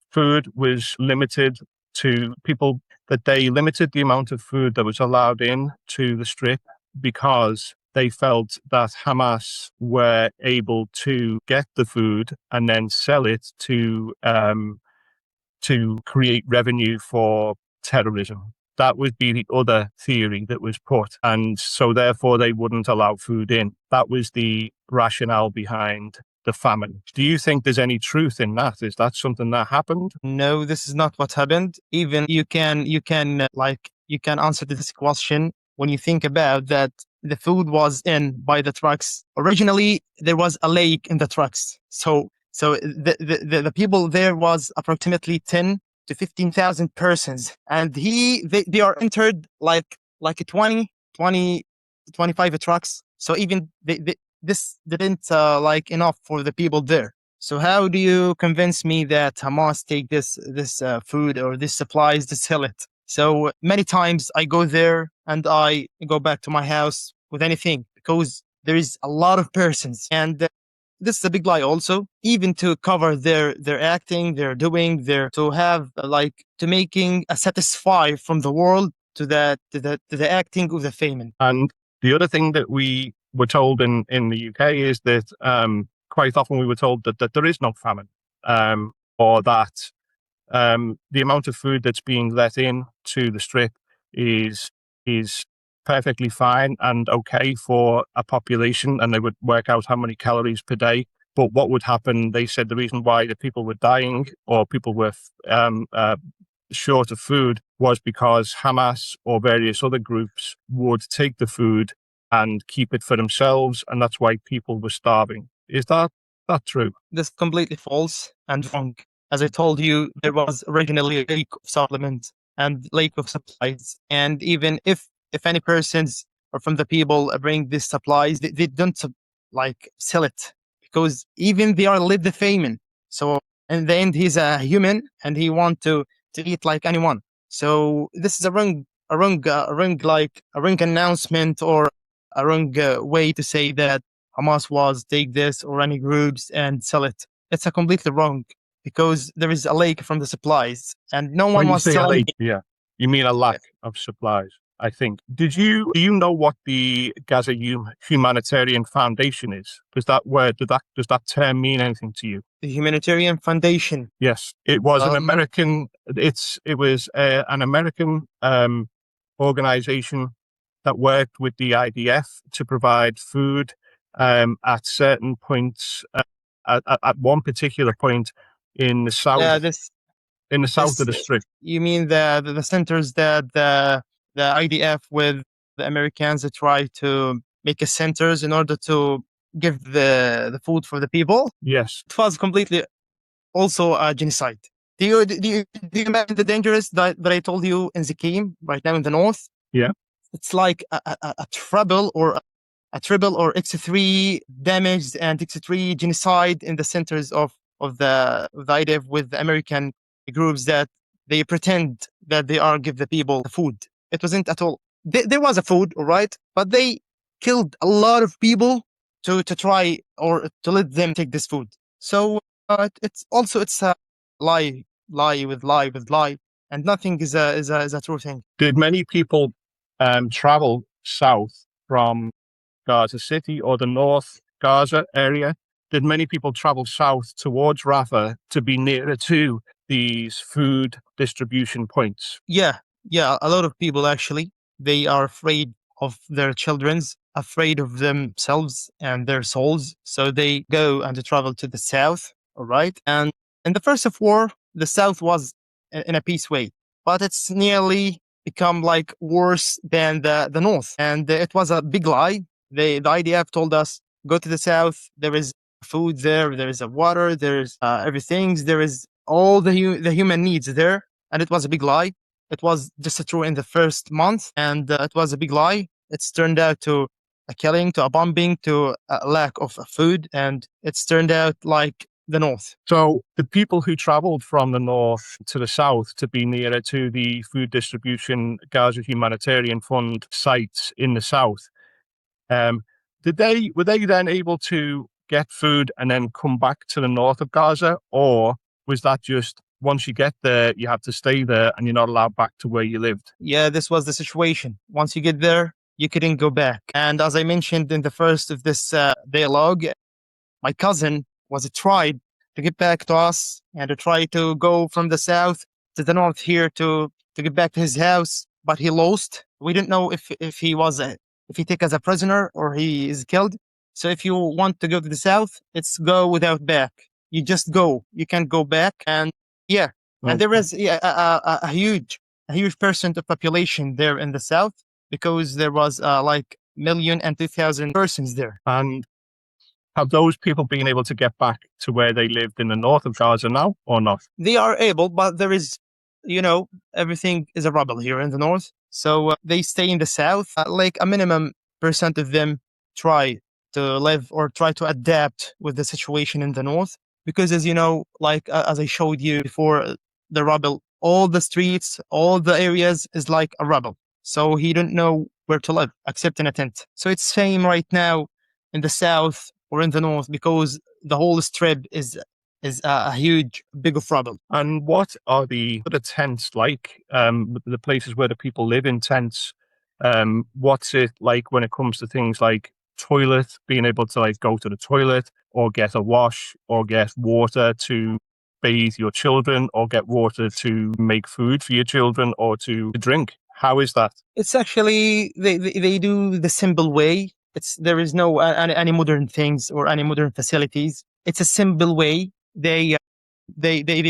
food was limited to people, that they limited the amount of food that was allowed in to the strip because they felt that Hamas were able to get the food and then sell it to create revenue for terrorism. That would be the other theory that was put. And so therefore they wouldn't allow food in. That was the rationale behind the famine. Do you think there's any truth in that? Is that something that happened? No, this is not what happened. Even you can answer this question when you think about that the food was in by the trucks. Originally, there was a lake in the trucks. So the people there was approximately 10 to 15,000 persons. And they are entered like 20, 25 trucks. So even this didn't like enough for the people there. So how do you convince me that Hamas take this food or this supplies to sell it? So many times I go there and I go back to my house with anything because there is a lot of persons. And this is a big lie also, even to cover their acting, their doing, their to have like to making a satisfy from the world to the acting of the famine. And the other thing that we were told in the UK is that quite often we were told that there is no famine, or that the amount of food that's being let in to the strip is perfectly fine and okay for a population, and they would work out how many calories per day. But what would happen? They said the reason why the people were dying or people were short of food was because Hamas or various other groups would take the food and keep it for themselves, and that's why people were starving. Is that true? This is completely false and wrong. As I told you, there was originally a lack of supplements and lack of supplies. And even if any persons or from the people bring these supplies, they don't like sell it because even they are live the famine. So in the end, he's a human and he want to eat like anyone. So this is a wrong announcement or a wrong way to say that Hamas was take this or any groups and sell it. It's a completely wrong because there is a lack from the supplies and no one When you was say a selling. lack, yeah, you mean a lack of supplies, I think. Do you know what the Gaza Humanitarian Foundation is? Does that term mean anything to you? The Humanitarian Foundation. Yes, it was an American. It was an American organization that worked with the IDF to provide food at certain points. At one particular point in the south, Yeah, of the strip. You mean the centers that the IDF with the Americans that try to make a centers in order to give the food for the people? Yes. It was completely also a genocide. Do you imagine the dangerous that I told you in Zakim right now in the north? Yeah. It's like a triple or X3 damage and X3 genocide in the centers of the IDF with the American groups that they pretend that they are give the people the food. It wasn't at all. There was a food, all right, but they killed a lot of people to try or to let them take this food. So it's a lie with lie, and nothing is a true thing. Did many people travel south from Gaza City or the North Gaza area? Did many people travel south towards Rafah to be nearer to these food distribution points? Yeah, a lot of people actually. They are afraid of their children's, afraid of themselves and their souls. So they go and they travel to the south, all right? And in the first of war, the south was in a peace way, but it's nearly become like worse than the north. And it was a big lie. The IDF told us, go to the south, there is food there is a water, there's everything, there is all the human needs there. And it was a big lie. It was just true in the first month, and it was a big lie. It's turned out to a killing, to a bombing, to a lack of food, and it's turned out like the north. So the people who traveled from the north to the south to be nearer to the food distribution Gaza Humanitarian Fund sites in the south, were they then able to get food and then come back to the north of Gaza, or was that just once you get there, you have to stay there and you're not allowed back to where you lived? Yeah, this was the situation. Once you get there, you couldn't go back. And as I mentioned in the first of this dialogue, my cousin was tried to get back to us and to try to go from the south to the north here to get back to his house, but he lost. We didn't know if he was if he take as a prisoner or he is killed. So if you want to go to the south, it's go without back. You just go. You can't go back. And yeah, and there is a huge percent of population there in the south because there was like 1,002,000 persons there. And have those people been able to get back to where they lived in the north of Gaza now or not? They are able, but there is, everything is a rubble here in the north. So they stay in the south. Like a minimum percent of them try to live or try to adapt with the situation in the north. Because as you know, like as I showed you before, the rubble all the streets, all the areas is like a rubble. So he don't know where to live except in a tent. So it's same right now in the south or in the north because the whole strip is a huge big of rubble. And what are the tents like? The places where the people live in tents. What's it like when it comes to things like toilet, being able to like go to the toilet or get a wash or get water to bathe your children or get water to make food for your children or to drink? How is that? It's actually they do the simple way. There is no any modern things or any modern facilities. It's a simple way. They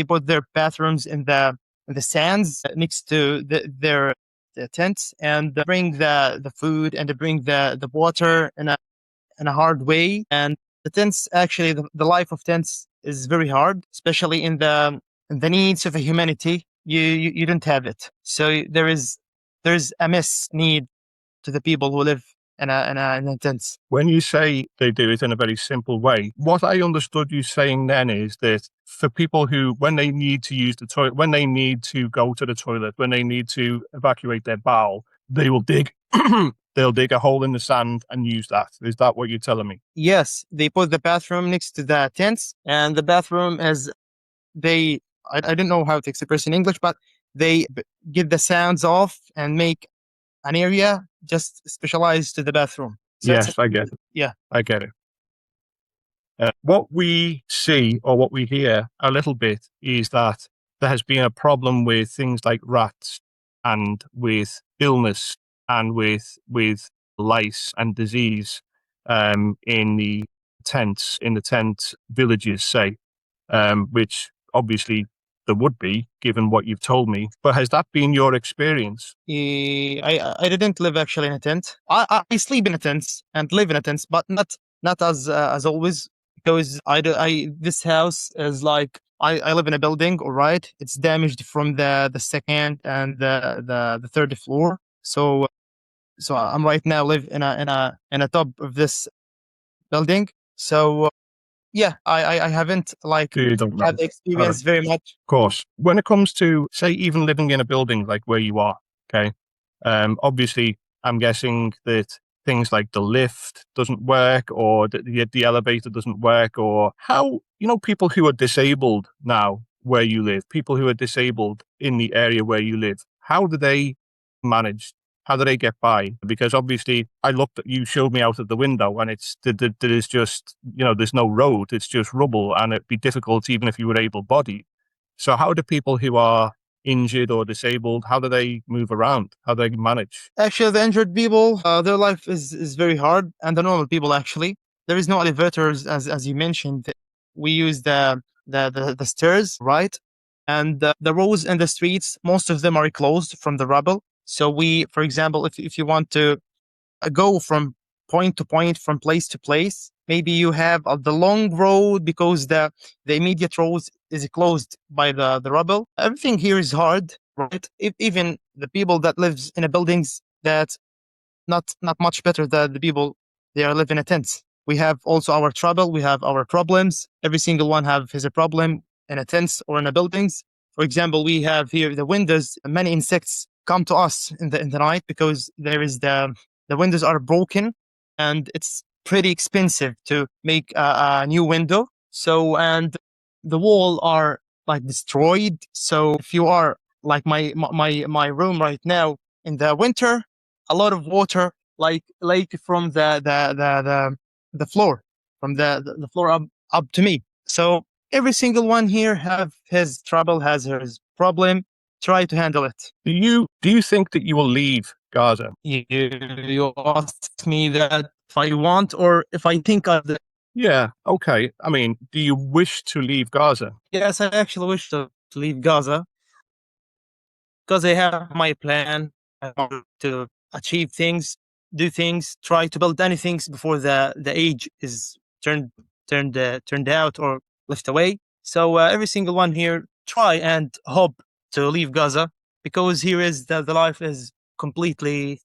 put their bathrooms in the sands next to their tents and bring the food and they bring the water in a hard way. And the tents actually the life of tents is very hard, especially in the needs of a humanity. You don't have it. So there's a miss need to the people who live in a tents. When you say they do it in a very simple way, what I understood you saying then is that for people who, when they need to use the toilet, when they need to go to the toilet, when they need to evacuate their bowel, they will dig, they'll dig a hole in the sand and use that. Is that what you're telling me? Yes, they put the bathroom next to the tents, and the bathroom is I don't know how to express in English, but they get the sounds off and make an area just specialized to the bathroom. So Yes, I get it. Yeah. I get it. What we see or what we hear a little bit is that there has been a problem with things like rats and with illness and with lice and disease in the tent villages, say, which obviously there would be, given what you've told me. But has that been your experience? I didn't live actually in a tent. I sleep in a tent and live in a tent, but not as always because I this house is like I live in a building. All right, it's damaged from the second and the third floor. So I'm right now live in a top of this building. So yeah, I haven't like You don't know. had the experience very much. Of course. When it comes to, say, even living in a building like where you are, okay, obviously, I'm guessing that things like the lift doesn't work or the elevator doesn't work or how, people who are disabled now where you live, people who are disabled in the area where you live, how do they manage? How do they get by? Because obviously, you showed me out of the window and there's just, there's no road, it's just rubble and it'd be difficult even if you were able-bodied. So how do people who are injured or disabled, how do they move around? How do they manage? Actually, the injured people, their life is very hard, and the normal people actually, there is no elevators as you mentioned. We use the stairs, right? And the roads and the streets, most of them are closed from the rubble. So for example, if you want to go from point to point, from place to place, maybe you have the long road because the immediate road is closed by the rubble. Everything here is hard, right? Even the people that lives in a buildings that not much better than the people they are living in tents. We have also our trouble. We have our problems. Every single one have his problem in a tents or in a buildings. For example, we have here the windows. Many insects come to us in the night because there is the windows are broken and it's pretty expensive to make a new window. So, and the wall are like destroyed. So if you are like my room right now in the winter, a lot of water like from the floor, from the floor up to me. So every single one here have his trouble, has his problem. Try to handle it. Do you think that you will leave Gaza? You asked me that if I want or if I think of the. Yeah, okay. I mean, do you wish to leave Gaza? Yes, I actually wish to leave Gaza because I have my plan. I want to achieve things, do things, try to build anything before the age is turned out or left away. So every single one here try and hope to leave Gaza because here is the life is completely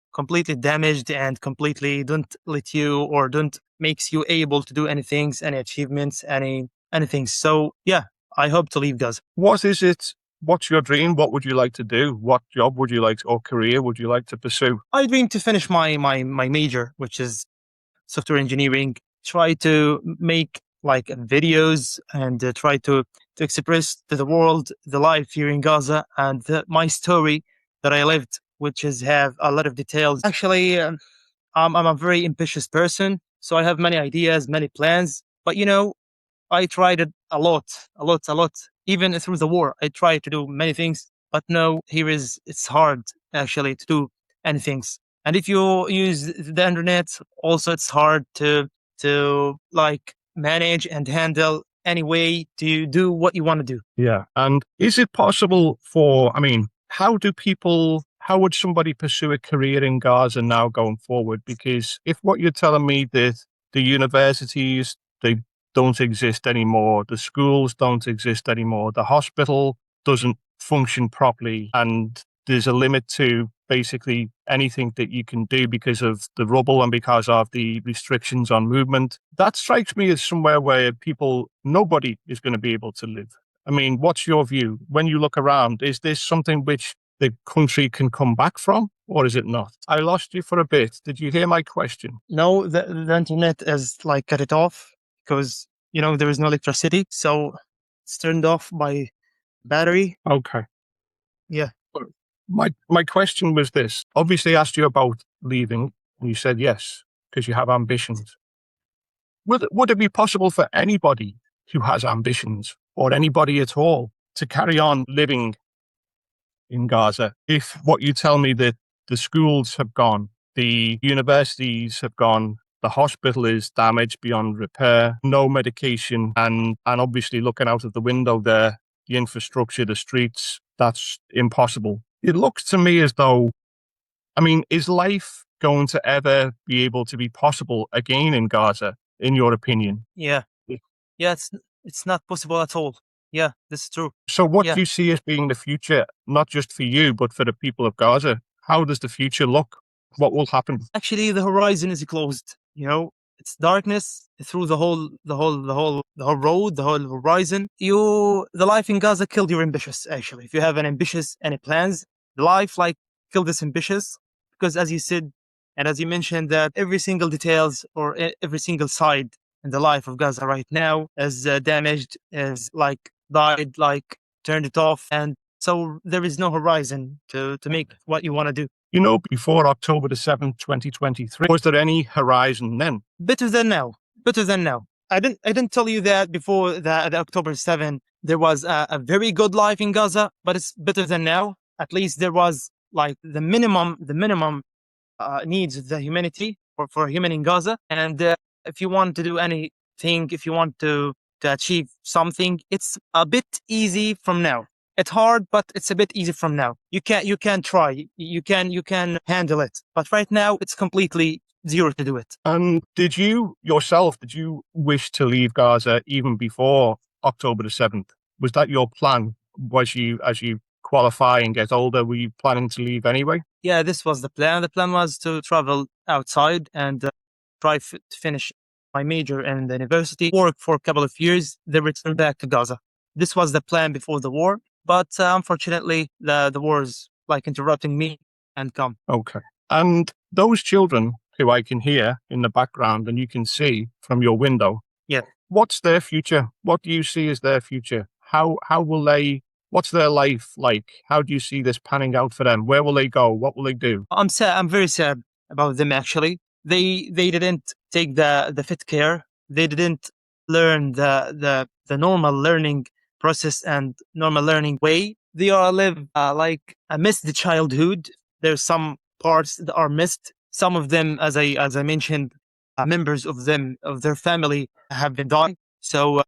damaged and completely don't let you or don't makes you able to do anything, any achievements, anything. So yeah, I hope to leave Gaza. What is it What's your dream? What would you like to do? What job would you like or career would you like to pursue? I dream to finish my major, which is software engineering. Try to make like videos and try to express to the world the life here in Gaza and my story that I lived, which is have a lot of details. Actually, I'm a very ambitious person, so I have many ideas, many plans. But I tried it a lot, a lot, a lot. Even through the war, I tried to do many things, but no, it's hard actually to do anything. And if you use the internet, also it's hard to like manage and handle any way to do what you want to do. Yeah. And is it possible how would somebody pursue a career in Gaza now going forward? Because if what you're telling me that the universities, they don't exist anymore, the schools don't exist anymore, the hospital doesn't function properly, and there's a limit to basically anything that you can do because of the rubble and because of the restrictions on movement. That strikes me as somewhere where nobody is going to be able to live. I mean, what's your view? When you look around, is this something which the country can come back from, or is it not? I lost you for a bit. Did you hear my question? No, the internet is like cut it off because there is no electricity, so it's turned off by battery. Okay. Yeah. My question was this. Obviously, I asked you about leaving, and you said yes, because you have ambitions. Would it be possible for anybody who has ambitions, or anybody at all, to carry on living in Gaza if what you tell me that the schools have gone, the universities have gone, the hospital is damaged beyond repair, no medication, and obviously looking out of the window there, the infrastructure, the streets, that's impossible. It looks to me as though, is life going to ever be able to be possible again in Gaza, in your opinion? Yeah. Yeah, it's not possible at all. Yeah, this is true. So what Yeah. do you see as being the future, not just for you, but for the people of Gaza? How does the future look? What will happen? Actually, the horizon is closed. It's darkness through the whole road, the whole horizon. The life in Gaza killed your ambitious. Actually, if you have any plans, life like killed this ambitious because, as you said, and as you mentioned, that every single details or every single side in the life of Gaza right now is damaged, is like died, like turned it off, and so there is no horizon to make what you want to do. Before October the 7th, 2023, was there any horizon then? Better than now. Better than now. I didn't tell you that before the October 7 there was a very good life in Gaza, but it's better than now. At least there was like the minimum needs of the humanity for human in Gaza. And if you want to do anything, if you want to achieve something, it's a bit easy from now. It's hard, but it's a bit easy from now. You can try. You can handle it. But right now, it's completely zero to do it. And did you wish to leave Gaza even before October the 7th? Was that your plan? As you qualify and get older, were you planning to leave anyway? Yeah, this was the plan. The plan was to travel outside and try to finish my major in the university, work for a couple of years, then return back to Gaza. This was the plan before the war, but unfortunately, the war is like interrupting me and come. Okay. And those children who I can hear in the background and you can see from your window, Yeah. what's their future? What do you see as their future? What's their life like? How do you see this panning out for them? Where will they go? What will they do? I'm sad. I'm very sad about them. Actually, they didn't take the fit care. They didn't learn the normal learning process and normal learning way. They are live like I missed the childhood. There's some parts that are missed. Some of them, as I mentioned, members of their family have been dying. So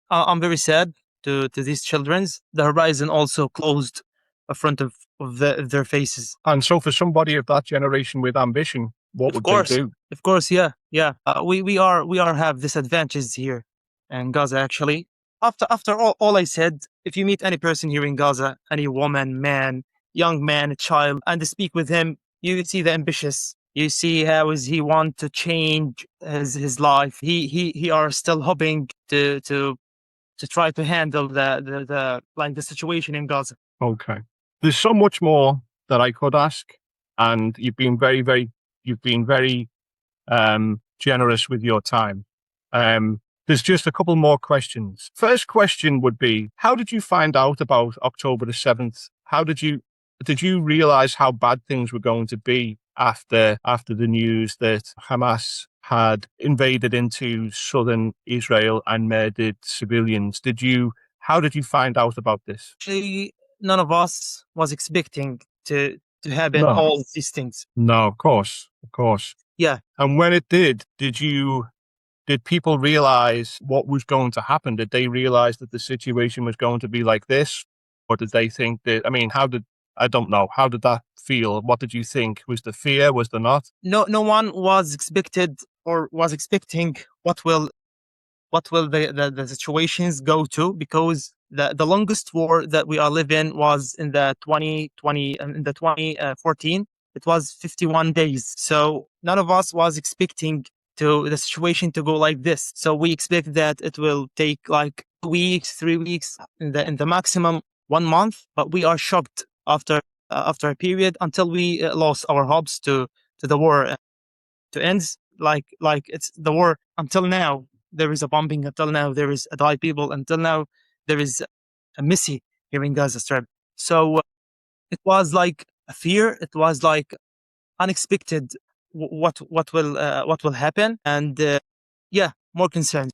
I'm very sad to these children's. The horizon also closed in front of their faces. And so for somebody of that generation with ambition, what Of would course, they do? of course, yeah, yeah. We are have disadvantages here in Gaza. Actually, after all I said, if you meet any person here in Gaza, any woman, man, young man, a child, and to speak with him, you see the ambitious. You see how is he want to change his life. He are still hoping to to try to handle the situation in Gaza. Okay. There's so much more that I could ask, and you've been very generous with your time. There's just a couple more questions. First question would be, how did you find out about October the 7th? Did you realize how bad things were going to be after the news that Hamas had invaded into southern Israel and murdered civilians? How did you find out about this? Actually, none of us was expecting to happen No. all these things. No, of course. Yeah. And when it did people realize what was going to happen? Did they realize that the situation was going to be like this? Or did they think that, I don't know. How did that feel? What did you think? Was the fear? Was there not? No one was expecting what will the situations go to, because the longest war that we are living was in the 2020 in the 2014. It was 51 days. So none of us was expecting to the situation to go like this. So we expect that it will take like 2 weeks, 3 weeks, in the maximum 1 month. But we are shocked after a period until we lost our hopes to the war to end. Like it's the war until now. There is a bombing until now. There is a died people until now. There is a missing here in Gaza Strip. So it was like a fear. It was like unexpected. What will happen? And yeah, more concerns.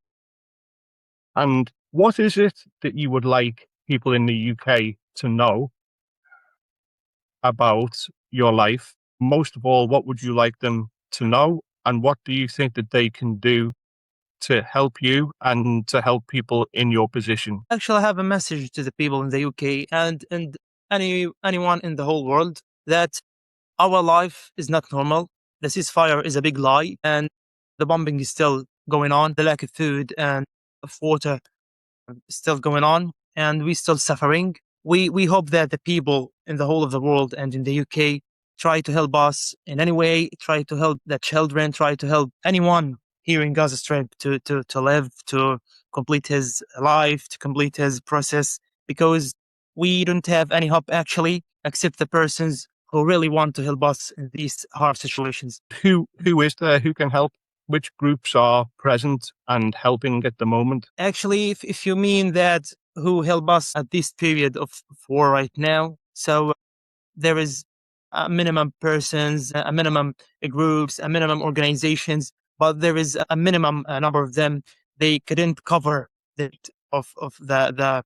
And what is it that you would like people in the UK to know about your life? Most of all, what would you like them to know? And what do you think that they can do to help you and to help people in your position? Actually, I have a message to the people in the UK and anyone in the whole world that our life is not normal. The ceasefire is a big lie, and the bombing is still going on. The lack of food and of water is still going on, and we're still suffering. We hope that the people in the whole of the world and in the UK try to help us in any way, try to help the children, try to help anyone here in Gaza Strip to live, to complete his life, to complete his process, because we don't have any hope actually, except the persons who really want to help us in these hard situations. Who is there who can help? Which groups are present and helping at the moment? Actually, if you mean that who help us at this period of war right now, so there is a minimum persons, a minimum groups, a minimum organizations, but there is a minimum number of them. They couldn't cover the of the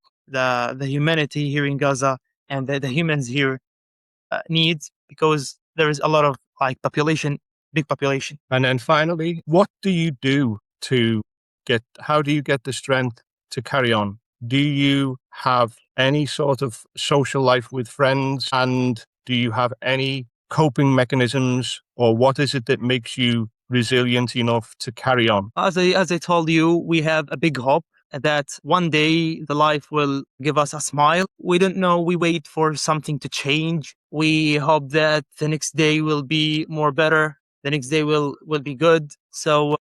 humanity here in Gaza and the humans here needs, because there is a lot of like big population. And then finally, how do you get the strength to carry on? Do you have any sort of social life with friends? And do you have any coping mechanisms, or what is it that makes you resilient enough to carry on? As I told you, we have a big hope that one day the life will give us a smile. We don't know. We wait for something to change. We hope that the next day will be more better. The next day will be good. So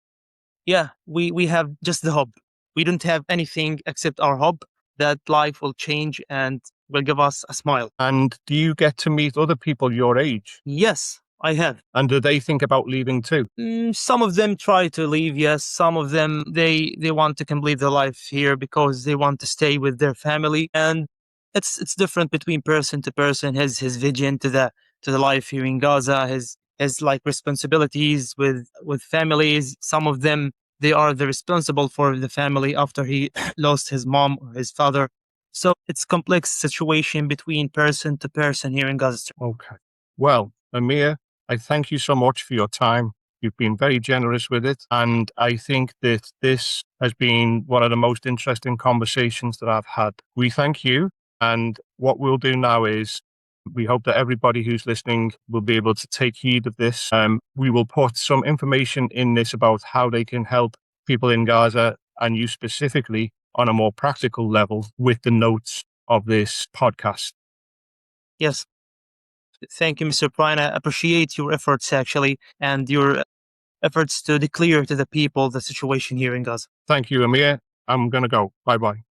yeah, we have just the hope. We don't have anything except our hope that life will change and will give us a smile. And do you get to meet other people your age? Yes, I have. And do they think about leaving too? Some of them try to leave, yes. Some of them, they want to complete their life here because they want to stay with their family. And it's different between person to person. His vision to the life here in Gaza, his like responsibilities with families. Some of them, they are the responsible for the family after he lost his mom or his father. So it's complex situation between person to person here in Gaza. Okay. Well, Amir, I thank you so much for your time. You've been very generous with it. And I think that this has been one of the most interesting conversations that I've had. We thank you. And what we'll do now is we hope that everybody who's listening will be able to take heed of this. We will put some information in this about how they can help people in Gaza and you specifically on a more practical level with the notes of this podcast. Yes. Thank you, Mr. Bryan. I appreciate your efforts actually and your efforts to declare to the people the situation here in Gaza. Thank you, Amir. I'm going to go. Bye-bye.